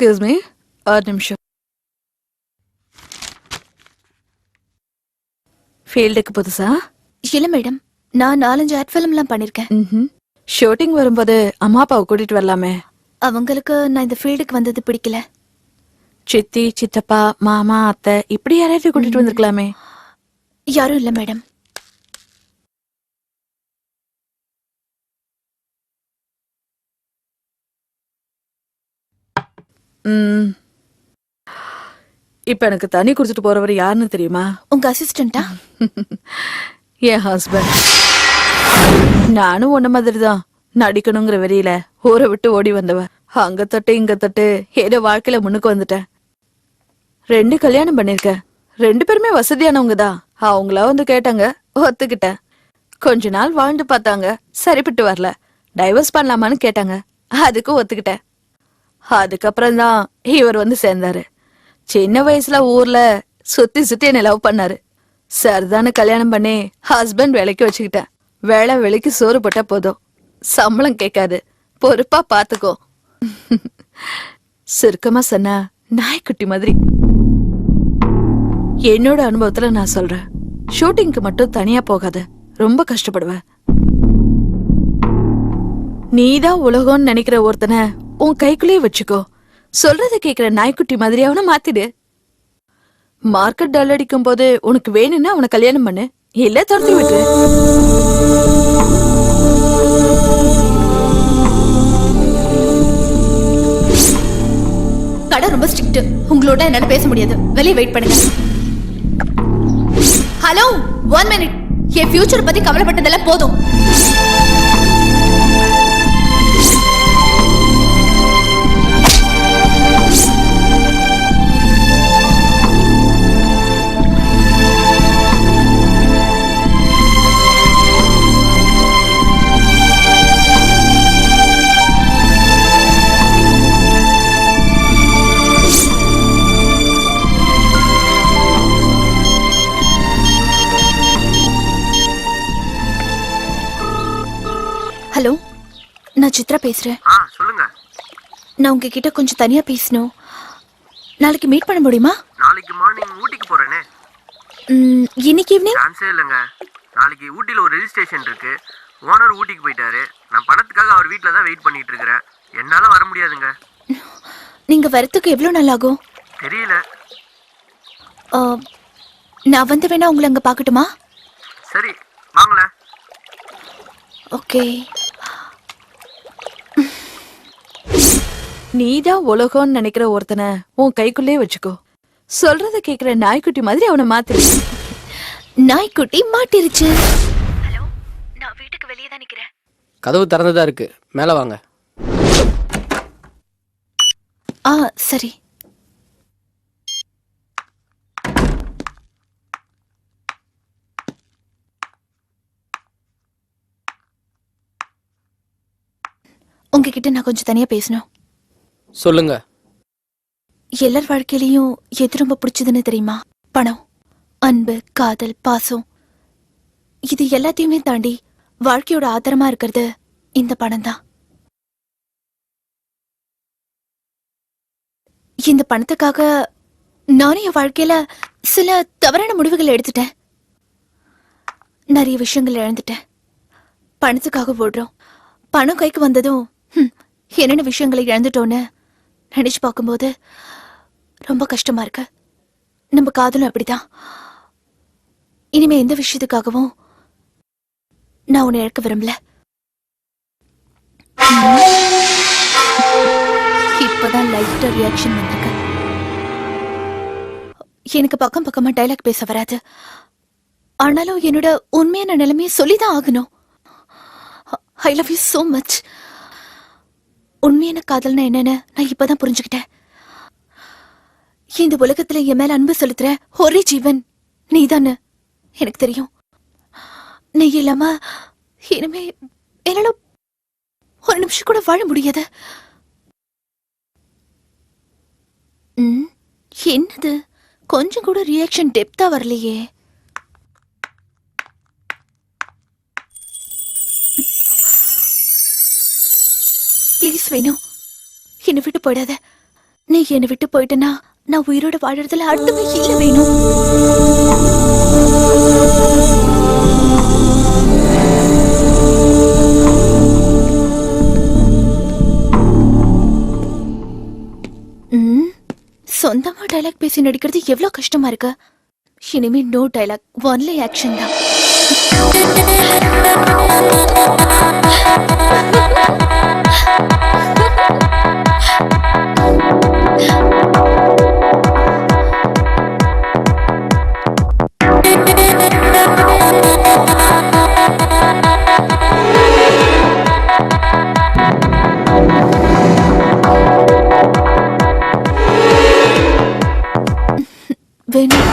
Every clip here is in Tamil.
எக்ஸ்கியூஸ் மீ, ஒரு நிமிஷம். ஃபீல்டுக்கு புதுசா? இல்ல மேடம், நான் 4-5 ஆட் ஃபிலிம்லாம் பண்ணிருக்கேன். ஷூட்டிங் வரும்போது அம்மா அப்பாவை கூட்டிட்டு வரலாமே. அவங்களுக்கு நான் இந்த ஃபீல்டுக்கு வந்தது பிடிக்கல. சித்தி, சித்தப்பா, மாமா, அத்தை இப்படி யாரையாவது கூட்டிட்டு வந்திருக்கலாமே. யாரும் இல்ல மேடம். இப்ப எனக்கு தண்ணி குடிச்சிட்டு போறவர் யாருன்னு தெரியுமா? உங்க அசிஸ்டண்டா? என் ஹஸ்பண்ட். நானும் உன்ன மாதிரிதான் நடிக்கணுங்கிற வெறியில ஊரை விட்டு ஓடி வந்தவ. அங்க தொட்டு இங்க தொட்டு ஏதோ வாழ்க்கையில முன்னுக்கு வந்துட்டேன். 2 கல்யாணம் பண்ணிருக்கேன். 2 பேருமே வசதியானவங்க தான். அவங்களா வந்து கேட்டாங்க, ஒத்துக்கிட்டேன். கொஞ்ச நாள் வாழ்ந்து பார்த்தாங்க, சரிப்பட்டு வரல. டைவர்ஸ் பண்ணலாமான்னு கேட்டாங்க, அதுக்கும் ஒத்துக்கிட்டேன். அதுக்கப்புறம் தான் இவர் வந்து சேர்ந்தாரு. சின்ன வயசுல ஊர்ல சுத்தி சுத்தி என்ன லவ் பண்ணாரு. சரிதானு கல்யாணம் பண்ணி ஹஸ்பண்ட் வேலைக்கு வச்சுக்கிட்டேன். வேலை வேலைக்கு சோறு போட்டா போதும், சம்பளம் கேட்காது, பொறுப்பா பாத்துக்கோ. சுருக்கமா சொன்னா நாய்க்குட்டி மாதிரி. என்னோட அனுபவத்துல நான் சொல்றேன், ஷூட்டிங்க்கு மட்டும் தனியா போகாத, ரொம்ப கஷ்டப்படுவ. நீதான் உலகம்னு நினைக்கிற ஒருத்தனை உன் கைக்குள்ளேயே வச்சுக்கோ. சொல்றத கேக்குற நாய்க்குட்டி மாதிரி அவனை மாத்திடு. மார்க்கெட் டல் அடிக்கும் போது உனக்கு வேணும்னா அவனை கல்யாணம் பண்ணு, இல்ல துரத்தி விட்டு. கடை ரொம்ப ஸ்ட்ரிக்ட். உங்களோட என்னால பேச முடியாது. வெளியே வெயிட் பண்ணுங்க. Hello, 1 minute. என் ஃபியூச்சர் பத்தி கவலைப்பட்டதெல்லாம் போதும். ஹலோ, நான் சித்ரா பேசுறேன். சொல்லுங்க. நான் உங்ககிட்ட கொஞ்சம் தனியா பேசணும். நாளைக்கு மீட் பண்ண முடியுமா? நாளைக்கு மார்னிங் ஊட்டிக்கு போறேனே. இன்னைக்கு ஈவினிங்? சான்ஸே இல்லைங்க. நாளைக்கு ஊட்டியில் ஒரு ரெஜிஸ்ட்ரேஷன் இருக்கு. ஓனர் ஊட்டிக்கு போயிட்டாரு. நான் பணத்துக்காக அவர் வீட்டில் தான் வெயிட் பண்ணிட்டு இருக்கிறேன். என்னால வர முடியாதுங்க. நீங்க வரத்துக்கு எவ்வளவு நாள் ஆகும்? தெரியல. நான் வந்து வேணா உங்களை அங்க பாக்கட்டுமா? சரி, வாங்களேன். ஓகே. நீதான் உலகம்னு நினைக்கிற ஒருத்தனை உன் கைக்குள்ளேயே வச்சுக்கோ. சொல்றத கேக்குற நாய்க்குட்டி மாதிரி அவனை மாத்திடு. நாய்க்குட்டி மாட்டிருச்சு. ஹலோ, நான் வீட்டுக்கு வெளியே தான் நிக்கிறேன். கதவு திறந்துதான் இருக்கு, மேல வாங்க. சரி. உங்ககிட்ட நான் கொஞ்சம் தனியா பேசணும். சொல்லுங்க. எல்லார் வாழ்க்கையிலயும் எது ரொம்ப பிடிச்சதுன்னு தெரியுமா? பணம், அன்பு, காதல், பாசம். இது எல்லாத்தையுமே தாண்டி வாழ்க்கையோட ஆதாரமா இருக்கிறது இந்த பணம் தான். இந்த பணத்துக்காக நானும் என் வாழ்க்கையில சில தவறான முடிவுகள் எடுத்துட்டேன். நிறைய விஷயங்கள் இழந்துட்டேன். பணத்துக்காக ஓடுறோம். பணம் கைக்கு வந்ததும் என்னென்ன விஷயங்களை இழந்துட்டோன்னு நினைச்சு பார்க்கும்போது ரொம்ப கஷ்டமா இருக்கு. நம்ம காதலும் அப்படிதான். இனிமே எந்த விஷயத்துக்காகவும் நான் உன்னை இழக்க விரும்பல. இப்பதான் லைட்டா ரியாக்ஷன் வந்திருக்கு. எனக்கு பக்கம் பக்கமா டைலாக் பேச வராது. ஆனாலும் என்னோட உண்மையான நிலைமையை சொல்லிதான் ஆகணும். I love you so much. உண்மையான காதல்னா என்னன்னு நான் இப்பதான் புரிஞ்சுக்கிட்டேன். இந்த உலகத்துல என் மேல அன்பு செலுத்துற ஒரே ஜீவன் நீதான்னு எனக்கு தெரியும். நீ இல்லாம இனிமே என்னால ஒரு நிமிஷம் கூட வாழ முடியாது. என்னது, கொஞ்சம் கூட ரியாக்ஷன் டெப்தா வரலையே. ப்ளீஸ் வேணும், என்னை விட்டு போயிடாத. நீ என்னை விட்டு போயிட்டனா நான் உயிரோட வாழறதுல அர்த்தமே இல்ல வேணும். சொந்தமா டைலாக் பேசி நடிக்கிறது எவ்வளவு கஷ்டமா இருக்கு. இனிமே நோ டைலாக், ஒன்லி ஆக்ஷன் தான். வேணும்.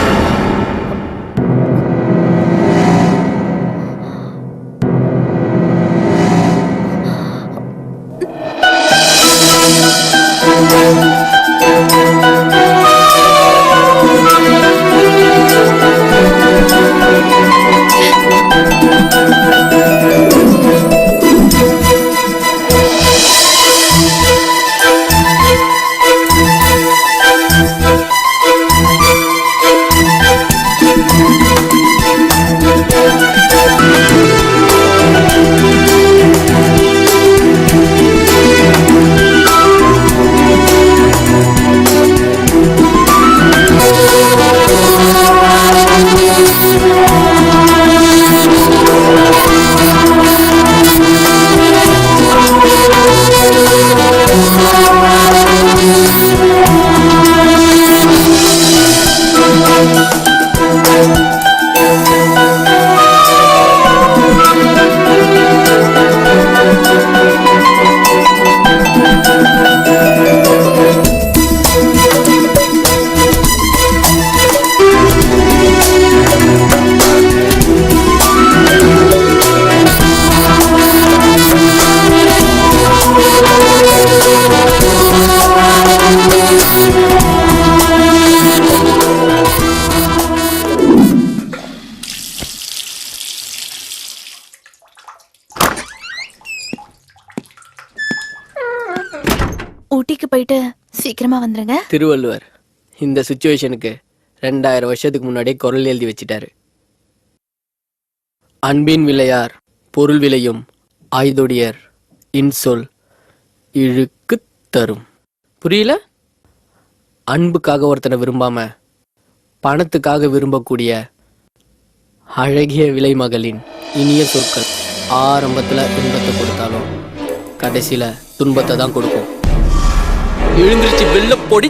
ஊட்டிக்கு போயிட்டு சீக்கிரமா வந்துருங்க. திருவள்ளுவர் இந்த சுச்சுவேஷனுக்கு 2000 வருஷத்துக்கு முன்னாடியே குரல் எழுதி வச்சிட்டாரு. அன்பின் விளையார் பொருள் விளையும் ஆய்தொடியர் இன்சொல் இழுக்கு தரும். புரியல? அன்புக்காக ஒருத்தனை விரும்பாம பணத்துக்காக விரும்பக்கூடிய அழகிய விலைமகளின் இனிய சொற்கள் ஆரம்பத்துல துன்பத்தை கொடுத்தாலும் கடைசியில துன்பத்தை தான் கொடுக்கும். எழுந்திருச்சு வெள்ள பொடி.